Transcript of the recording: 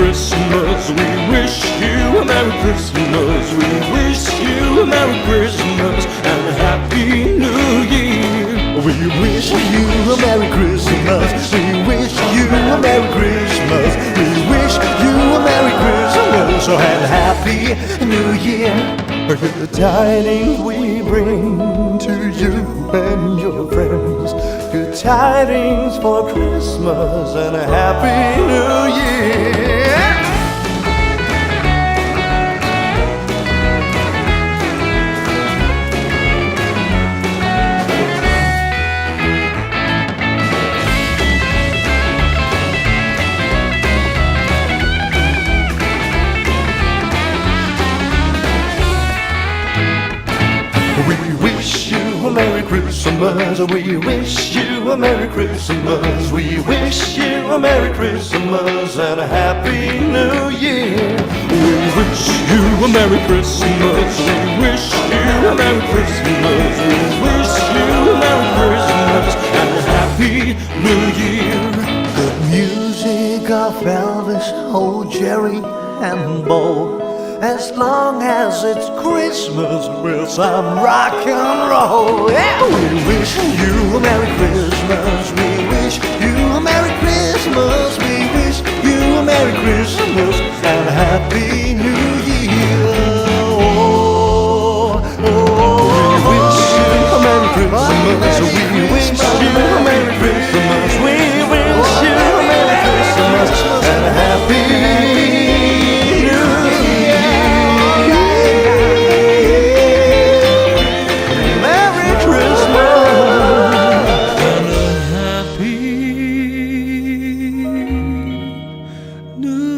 Christmas. We wish you a Merry Christmas. We wish you a Merry Christmas and a Happy New Year. We wish you a Merry Christmas. We wish you a Merry Christmas. We wish you a Merry Christmas and a Happy New Year. The tidings we bring to you and your friends. Good tidings for Christmas and a Happy New Year. We wish you a Merry Christmas. We wish you a Merry Christmas. We wish you a Merry Christmas and a Happy New Year. We wish you a Merry Christmas. We wish you a Merry Christmas. We wish you a Merry Christmas and a Happy New Year. The music of Elvis, old Jerry and Bo. As long as it's Christmas with some rock and roll. Yeah. We wish you a Merry Christmas. We wish you a Merry Christmas. We wish you a Merry Christmas and a Happy New Year. Oh, we wish you a Merry Christmas. We wish you a Merry Christmas. We wish you a Merry Christmas and a Happy New